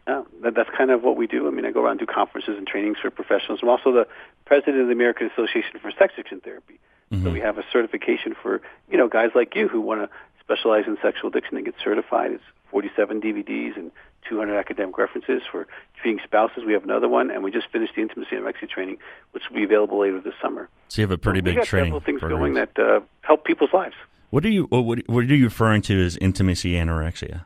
that's kind of what we do. I mean, I go around and do conferences and trainings for professionals. I'm also the president of the American Association for Sex Addiction Therapy. Mm-hmm. So we have a certification for, guys like you who want to specialize in sexual addiction and get certified. It's 47 DVDs and 200 academic references for treating spouses. We have another one, and we just finished the intimacy anorexia training, which will be available later this summer. So you have a pretty big training. We got several things going that help people's lives. What are you referring to as intimacy anorexia?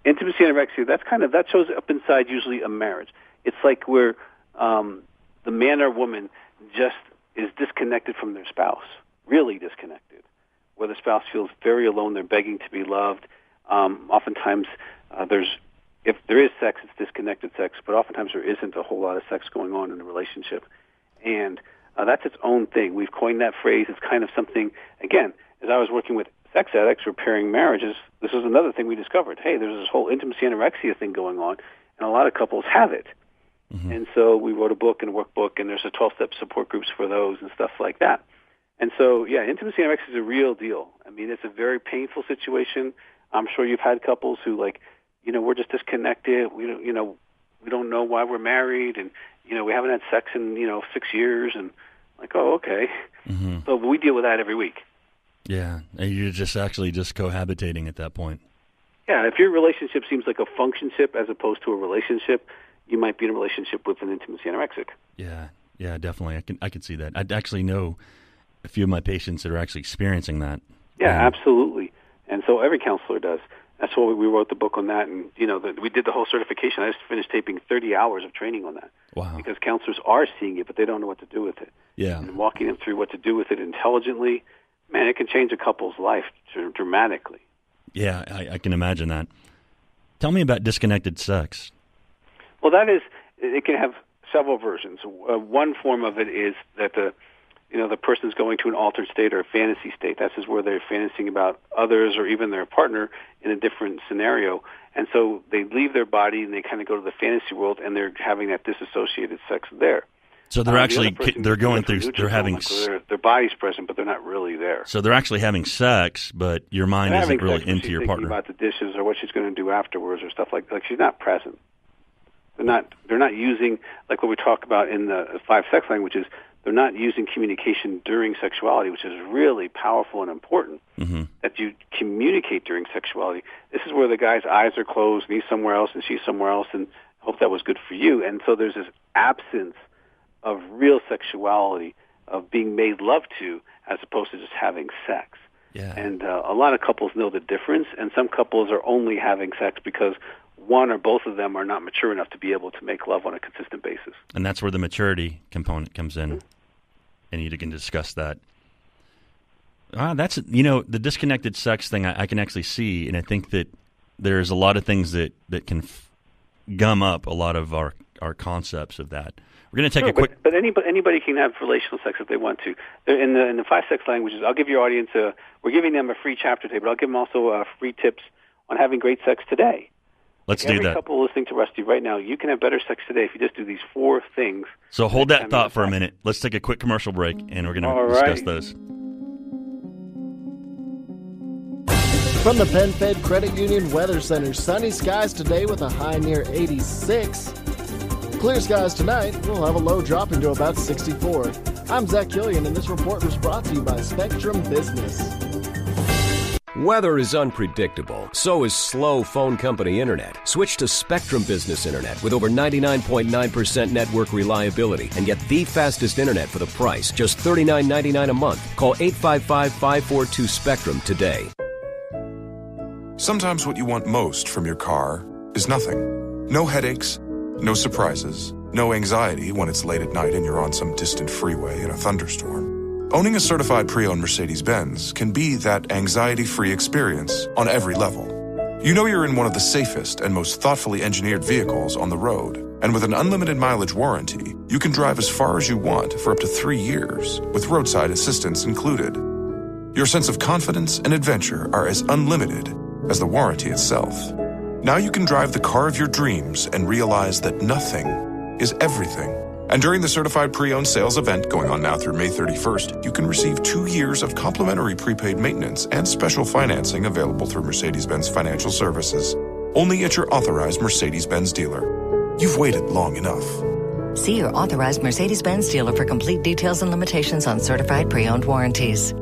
Intimacy anorexia, that shows up inside usually a marriage. It's like where the man or woman just is disconnected from their spouse, really disconnected, where the spouse feels very alone. They're begging to be loved. Oftentimes, if there is sex, it's disconnected sex, but oftentimes there isn't a whole lot of sex going on in the relationship. And that's its own thing. We've coined that phrase. It's kind of something, again, as I was working with sex addicts repairing marriages, this was another thing we discovered. Hey, there's this whole intimacy anorexia thing going on, and a lot of couples have it. Mm-hmm. And so we wrote a book and a workbook, and there's a 12-step support groups for those and stuff like that. And so, yeah, intimacy anorexia is a real deal. I mean, it's a very painful situation. I'm sure you've had couples who, we're just disconnected. We don't know why we're married, and we haven't had sex in 6 years, and oh, okay. Mm-hmm. So we deal with that every week. Yeah, and you're just cohabitating at that point. Yeah, if your relationship seems like a functionship as opposed to a relationship, you might be in a relationship with an intimacy anorexic. Yeah, definitely. I can see that. I actually know a few of my patients that are actually experiencing that. Yeah, absolutely. And so every counselor does. That's why we wrote the book on that, and we did the whole certification. I just finished taping 30 hours of training on that. Wow! Because counselors are seeing it, but they don't know what to do with it. Yeah. And walking them through what to do with it intelligently, man, it can change a couple's life dramatically. Yeah, I can imagine that. Tell me about disconnected sex. Well, it can have several versions. One form of it is that the person's going to an altered state or a fantasy state. That's just where they're fantasying about others or even their partner in a different scenario. And so they leave their body and they kind of go to the fantasy world, and they're having that disassociated sex there. So they're actually they're going through. They're having their body's present, but they're not really there. So they're actually having sex, but your mind isn't really into your partner. About the dishes or what she's going to do afterwards or stuff like she's not present. They're not using, like what we talk about in the 5 sex languages. They're not using communication during sexuality, which is really powerful and important, that you communicate during sexuality. This is where the guy's eyes are closed, and he's somewhere else, and she's somewhere else, and hope that was good for you. And so there's this absence of real sexuality, of being made love to, as opposed to just having sex. Yeah. And a lot of couples know the difference, and some couples are only having sex because one or both of them are not mature enough to be able to make love on a consistent basis. And that's where the maturity component comes in, and you can discuss that. That's the disconnected sex thing I can actually see, and I think that there's a lot of things that can gum up a lot of our concepts of that. We're going to take a quick. But anybody can have relational sex if they want to. In the 5 sex languages, I'll give your audience we're giving them a free chapter today, but I'll give them also free tips on having great sex today. Let's do that. Every couple listening to Rusty right now, you can have better sex today if you just do these 4 things. So hold that thought for a minute. Let's take a quick commercial break, and we're going to discuss those. From the PenFed Credit Union Weather Center, sunny skies today with a high near 86. Clear skies tonight, we'll have a low dropping to about 64. I'm Zach Killian, and this report was brought to you by Spectrum Business. Weather is unpredictable. So is slow phone company internet. Switch to Spectrum Business Internet with over 99.9% network reliability and get the fastest internet for the price. Just $39.99 a month. Call 855-542-SPECTRUM today. Sometimes what you want most from your car is nothing. No headaches, no surprises, no anxiety when it's late at night and you're on some distant freeway in a thunderstorm. Owning a certified pre-owned Mercedes-Benz can be that anxiety-free experience on every level. You know you're in one of the safest and most thoughtfully engineered vehicles on the road. And with an unlimited mileage warranty, you can drive as far as you want for up to 3 years, with roadside assistance included. Your sense of confidence and adventure are as unlimited as the warranty itself. Now you can drive the car of your dreams and realize that nothing is everything. And during the Certified Pre-Owned Sales event going on now through May 31st, you can receive 2 years of complimentary prepaid maintenance and special financing available through Mercedes-Benz Financial Services. Only at your authorized Mercedes-Benz dealer. You've waited long enough. See your authorized Mercedes-Benz dealer for complete details and limitations on certified pre-owned warranties.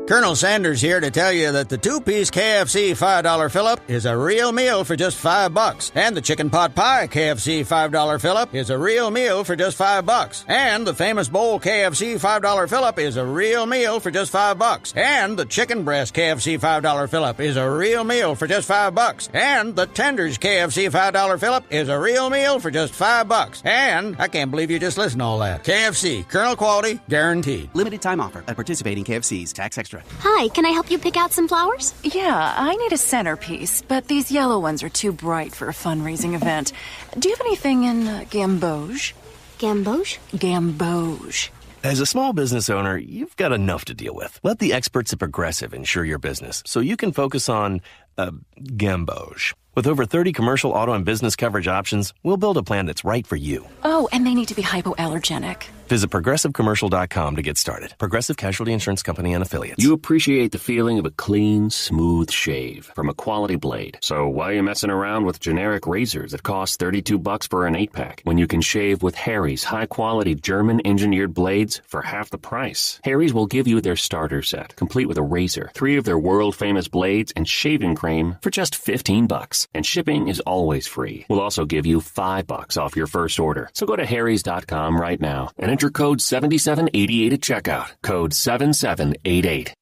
Colonel Sanders here to tell you that the 2-piece KFC $5 fill-up is a real meal for just $5. And the chicken pot pie KFC $5 fill-up is a real meal for just $5. And the famous bowl KFC $5 fill-up is a real meal for just $5. And the chicken breast KFC $5 fill-up is a real meal for just $5. And the tenders KFC $5 fill-up is a real meal for just $5. And I can't believe you just listened to all that. KFC, Colonel quality, guaranteed. Limited time offer at participating KFCs. Tax extra. Hi, can I help you pick out some flowers? Yeah, I need a centerpiece, but these yellow ones are too bright for a fundraising event. Do you have anything in gamboge? Gamboge? Gamboge. As a small business owner, you've got enough to deal with. Let the experts at Progressive insure your business so you can focus on gamboge. With over 30 commercial, auto, and business coverage options, we'll build a plan that's right for you. Oh, and they need to be hypoallergenic. Visit ProgressiveCommercial.com to get started. Progressive Casualty Insurance Company and Affiliates. You appreciate the feeling of a clean, smooth shave from a quality blade. So why are you messing around with generic razors that cost $32 for an 8-pack when you can shave with Harry's high-quality German-engineered blades for half the price? Harry's will give you their starter set, complete with a razor, 3 of their world-famous blades, and shaving cream for just $15. And shipping is always free. We'll also give you $5 off your first order. So go to harrys.com right now and enter code 7788 at checkout. Code 7788.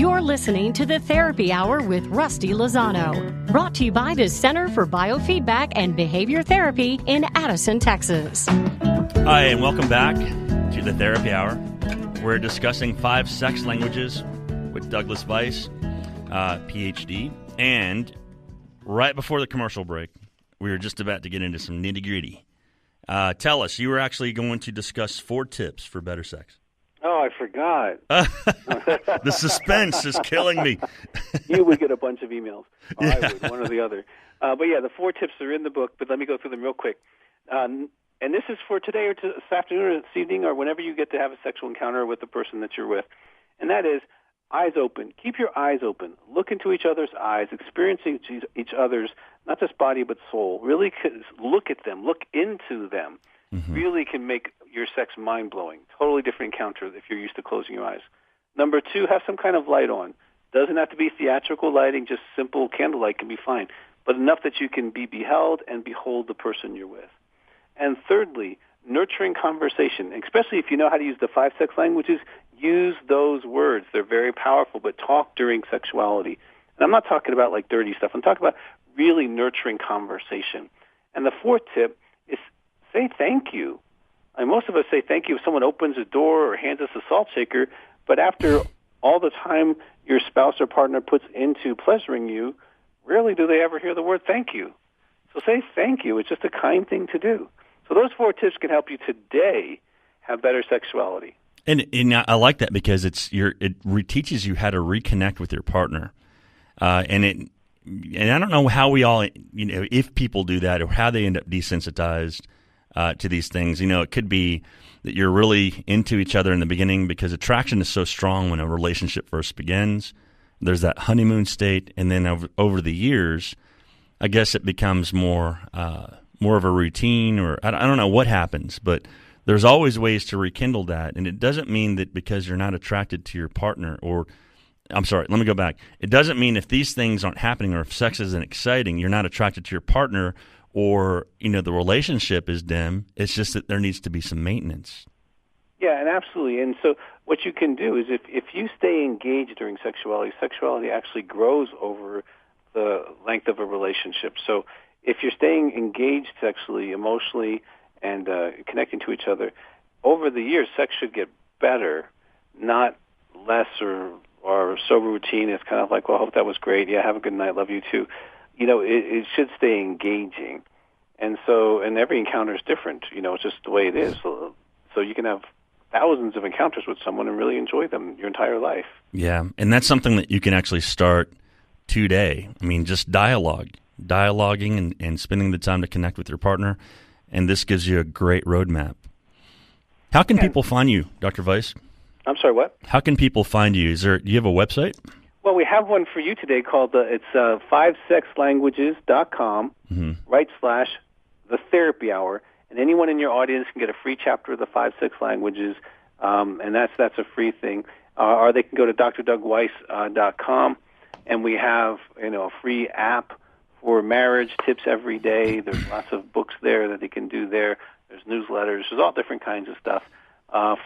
You're listening to the Therapy Hour with Rusty Lozano, brought to you by the Center for Biofeedback and Behavior Therapy in Addison, Texas. Hi, and welcome back to the Therapy Hour. We're discussing 5 sex languages with Doug Weiss, Ph.D. And right before the commercial break, we were just about to get into some nitty-gritty. Tell us, you were actually going to discuss 4 tips for better sex. Oh, I forgot. The suspense is killing me. You would get a bunch of emails. Or Yeah. I would, one or the other. But yeah, the 4 tips are in the book, but let me go through them real quick. And this is for today or this afternoon or this evening or whenever you get to have a sexual encounter with the person that you're with. And that is eyes open. Keep your eyes open. Look into each other's eyes, experiencing each other's, not just body but soul. Really look at them. Look into them. Really can make your sex mind-blowing. Totally different encounter if you're used to closing your eyes. Number 2, have some kind of light on. Doesn't have to be theatrical lighting, just simple candlelight can be fine, but enough that you can be beheld and behold the person you're with. And thirdly, nurturing conversation, especially if you know how to use the 5 sex languages, use those words. They're very powerful, but talk during sexuality. And I'm not talking about like dirty stuff. I'm talking about really nurturing conversation. And the 4th tip is say thank you. I mean, most of us say thank you if someone opens a door or hands us a salt shaker, but after all the time your spouse or partner puts into pleasuring you, rarely do they ever hear the word thank you. So say thank you. It's just a kind thing to do. So those 4 tips can help you today have better sexuality. And I like that because it teaches you how to reconnect with your partner. And I don't know how we all, if people do that or how they end up desensitized to these things. It could be that you're really into each other in the beginning because attraction is so strong when a relationship first begins. There's that honeymoon state, and then over the years, I guess it becomes more of a routine, or I don't know what happens, but there's always ways to rekindle that. And it doesn't mean that because you're not attracted to your partner, or I'm sorry, let me go back. It doesn't mean if these things aren't happening or if sex isn't exciting, you're not attracted to your partner, or the relationship is dim. It's just that there needs to be some maintenance. Yeah, and absolutely. And so what you can do is if you stay engaged during sexuality actually grows over the length of a relationship. So if you're staying engaged sexually, emotionally, and connecting to each other, over the years, sex should get better, not less or so routine. It's kind of like, well, I hope that was great. Yeah, have a good night. Love you too. It should stay engaging. And every encounter is different. It's just the way it is. So you can have thousands of encounters with someone and really enjoy them your entire life. Yeah, and that's something that you can actually start today. I mean, just dialoguing and spending the time to connect with your partner, and this gives you a great roadmap. How can people find you, Dr. Weiss? I'm sorry, what? How can people find you? Do you have a website? Well, we have one for you today called it's 5sexlanguages.com /the therapy hour, and anyone in your audience can get a free chapter of the 5 sex languages, and that's a free thing. Or they can go to drdougweiss.com, and we have a free app for marriage tips every day. There's lots of books there that they can do there. There's newsletters. There's all different kinds of stuff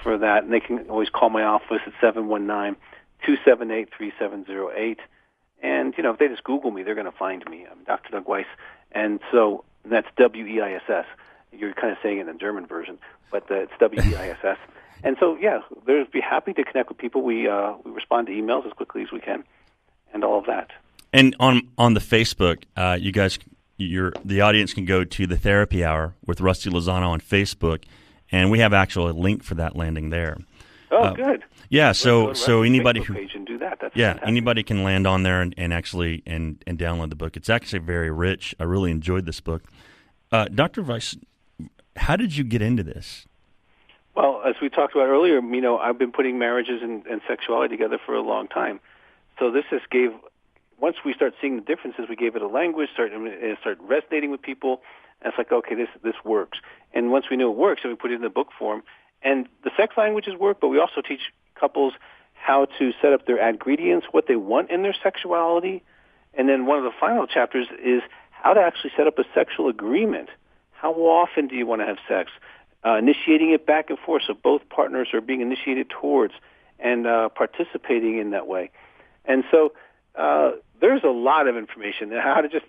for that, and they can always call my office at 719-278-3708. And, if they just Google me, they're going to find me. I'm Dr. Doug Weiss. And so that's W-E-I-S-S. You're kind of saying it in the German version, but it's W-E-I-S-S. And so, yeah, they'd be happy to connect with people. We respond to emails as quickly as we can and all of that. And on the Facebook, you guys, the audience can go to the Therapy Hour with Rusty Lozano on Facebook, and we have actually a link for that landing there. Oh, good. Yeah, so anybody who page and do that. That's fantastic. Anybody can land on there and actually and download the book. It's actually very rich. I really enjoyed this book. Dr. Weiss, how did you get into this? Well, as we talked about earlier, I've been putting marriages and sexuality together for a long time. So this just gave, once we start seeing the differences, we gave it a language, it started resonating with people, and it's like, okay, this works. And once we knew it works, so we put it in the book form. And the sex languages work, but we also teach couples how to set up their ingredients, what they want in their sexuality. And then one of the final chapters is how to actually set up a sexual agreement. How often do you want to have sex? Initiating it back and forth so both partners are being initiated towards and participating in that way. And so there's a lot of information on how to just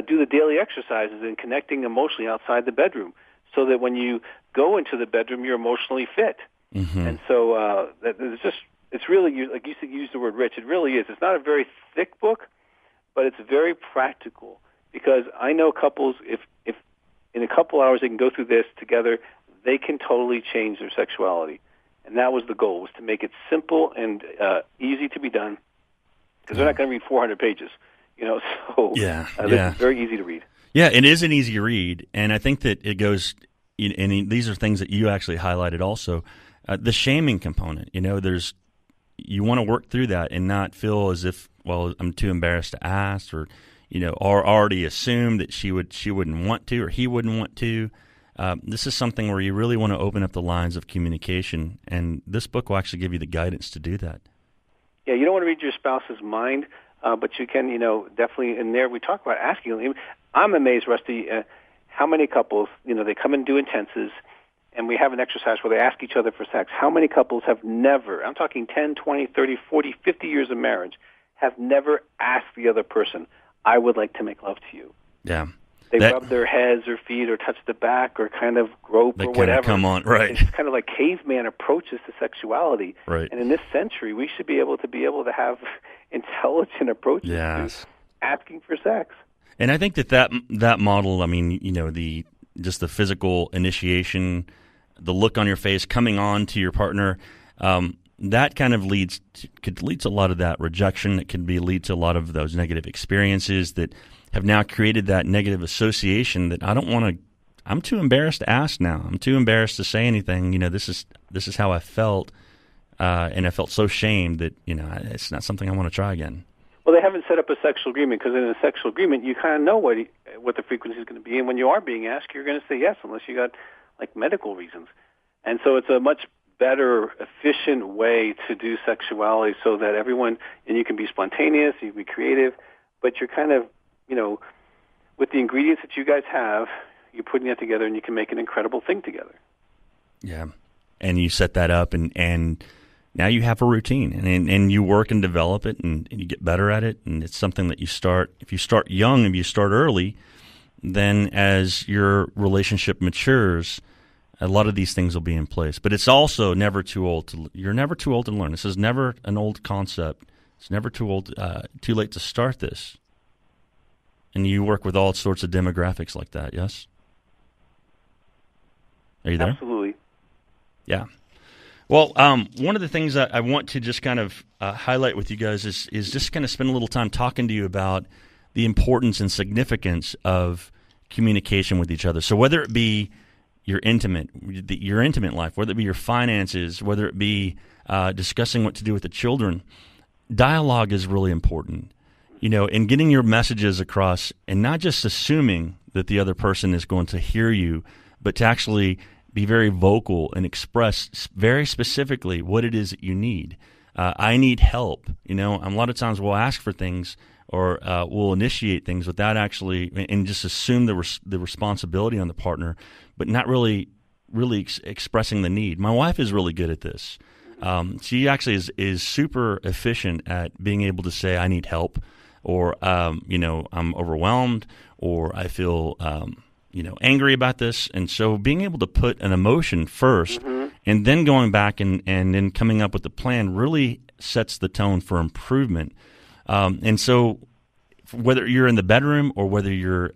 do the daily exercises and connecting emotionally outside the bedroom, so that when you go into the bedroom, you're emotionally fit. Mm-hmm. And so it's really, like you used the word rich, it really is. It's not a very thick book, but it's very practical, because I know couples, if in a couple hours they can go through this together, they can totally change their sexuality. And that was the goal, was to make it simple and easy to be done, because they're not going to read 400 pages, so this is very easy to read. Yeah, it is an easy read, and I think that it goes, and these are things that you actually highlighted also, the shaming component. You want to work through that and not feel as if, well, I'm too embarrassed to ask, or or already assume that she wouldn't want to, or he wouldn't want to. This is something where you really want to open up the lines of communication, and this book will actually give you the guidance to do that. Yeah, you don't want to read your spouse's mind, but you can, definitely in there we talk about asking. I'm amazed, Rusty, how many couples, they come and do intensives, and we have an exercise where they ask each other for sex. How many couples have never, I'm talking 10, 20, 30, 40, 50 years of marriage, have never asked the other person, I would like to make love to you. Yeah. They rub their heads or feet or touch the back or kind of grope or whatever. Come on, right. It's kind of like caveman approaches to sexuality. Right. And in this century, we should be able to have intelligent approaches to asking for sex. And I think that model, I mean, just the physical initiation, the look on your face, coming on to your partner, that kind of could lead to a lot of that rejection. It could lead to a lot of those negative experiences that have now created that negative association that I don't want to. I'm too embarrassed to ask now. I'm too embarrassed to say anything. This is how I felt, and I felt so shamed that it's not something I want to try again. Well, they haven't set up a sexual agreement, because in a sexual agreement, you kind of know what the frequency is going to be, and when you are being asked, you're going to say yes, unless you got like medical reasons. And so it's a much better, efficient way to do sexuality, so that everyone, and you can be spontaneous, you can be creative, but you're kind of, with the ingredients that you guys have, you're putting that together, and you can make an incredible thing together. Yeah, and you set that up, and now you have a routine, and you work and develop it, and you get better at it, and it's something that if you start young, if you start early, then as your relationship matures, a lot of these things will be in place. But it's also never too old you're never too old to learn. This is never an old concept. It's never too late to start this. And you work with all sorts of demographics like that, yes? Are you there? Absolutely. Yeah. Well, one of the things that I want to just kind of highlight with you guys is just kind of spend a little time talking to you about the importance and significance of communication with each other. So whether it be your intimate life, whether it be your finances, whether it be discussing what to do with the children, dialogue is really important. In getting your messages across, and not just assuming that the other person is going to hear you, but to actually be very vocal and express very specifically what it is that you need. I need help. A lot of times we'll ask for things, or we'll initiate things without actually, and just assume the responsibility on the partner, but not really expressing the need. My wife is really good at this. She actually is super efficient at being able to say, I need help, or I'm overwhelmed, or I feel angry about this. And so being able to put an emotion first, and then going back and then coming up with a plan really sets the tone for improvement. And so whether you're in the bedroom, or whether you're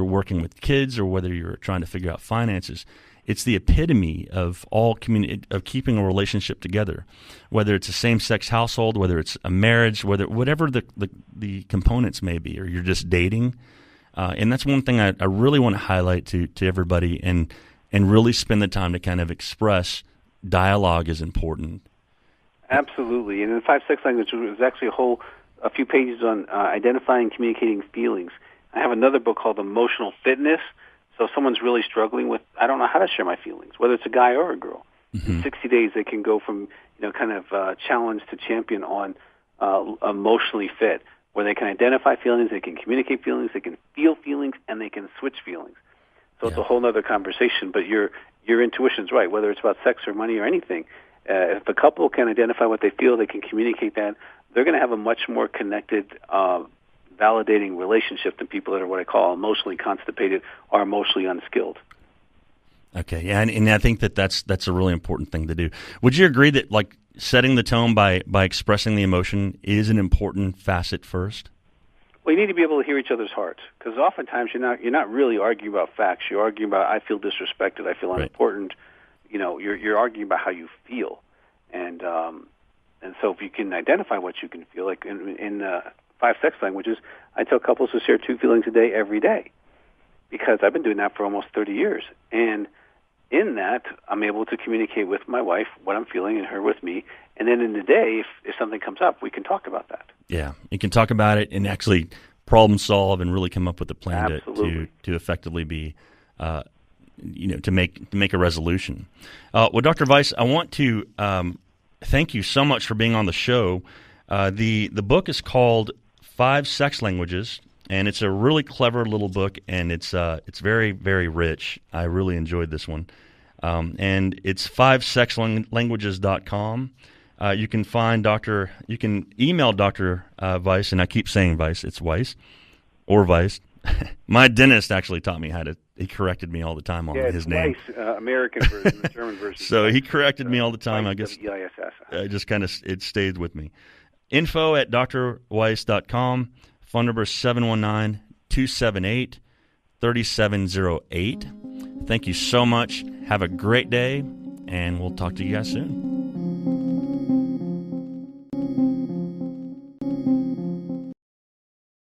working with kids, or whether you're trying to figure out finances, it's the epitome of of keeping a relationship together. Whether it's a same-sex household, whether it's a marriage, whatever the components may be, or you're just dating. And that's one thing I really want to highlight to everybody, and really spend the time to kind of express dialogue is important. Absolutely. And in the 5 sex language, there's actually a few pages on identifying and communicating feelings. I have another book called Emotional Fitness. So if someone's really struggling with, I don't know how to share my feelings, whether it's a guy or a girl. In 60 days, they can go from, kind of challenge to champion on emotionally fit, where they can identify feelings, they can communicate feelings, they can feel feelings, and they can switch feelings. So it's a whole other conversation, but your intuition's right, whether it's about sex or money or anything. If a couple can identify what they feel, they can communicate that, they're going to have a much more connected, validating relationship than people that are what I call emotionally constipated or emotionally unskilled. Okay, yeah, and I think that's a really important thing to do. Would you agree that like setting the tone by expressing the emotion is an important facet first? Well, you need to be able to hear each other's hearts, because oftentimes you're not really arguing about facts. You're arguing about I feel disrespected, I feel unimportant. You know, you're arguing about how you feel, and so if you can identify what you can feel, like in 5 sex languages, I tell couples to share 2 feelings a day every day, because I've been doing that for almost 30 years, and in that I'm able to communicate with my wife what I'm feeling and her with me, and then in the day, if something comes up, we can talk about that. Yeah, you can talk about it and actually problem solve and really come up with a plan to effectively be, to make a resolution. Well, Dr. Weiss, I want to thank you so much for being on the show. The book is called 5 Sex Languages, and it's a really clever little book, and it's very, very rich. I really enjoyed this one. And it's 5sexlanguages.com. You can email Dr. Weiss, and I keep saying Weiss, it's Weiss or Weiss. My dentist actually taught me he corrected me all the time on his name. Weiss, American version, the German version. So he corrected me all the time. I guess W-E-I-S-S. just kind of, it stayed with me. info@drweiss.com. Phone number is 719-278-3708. Thank you so much. Have a great day, and we'll talk to you guys soon.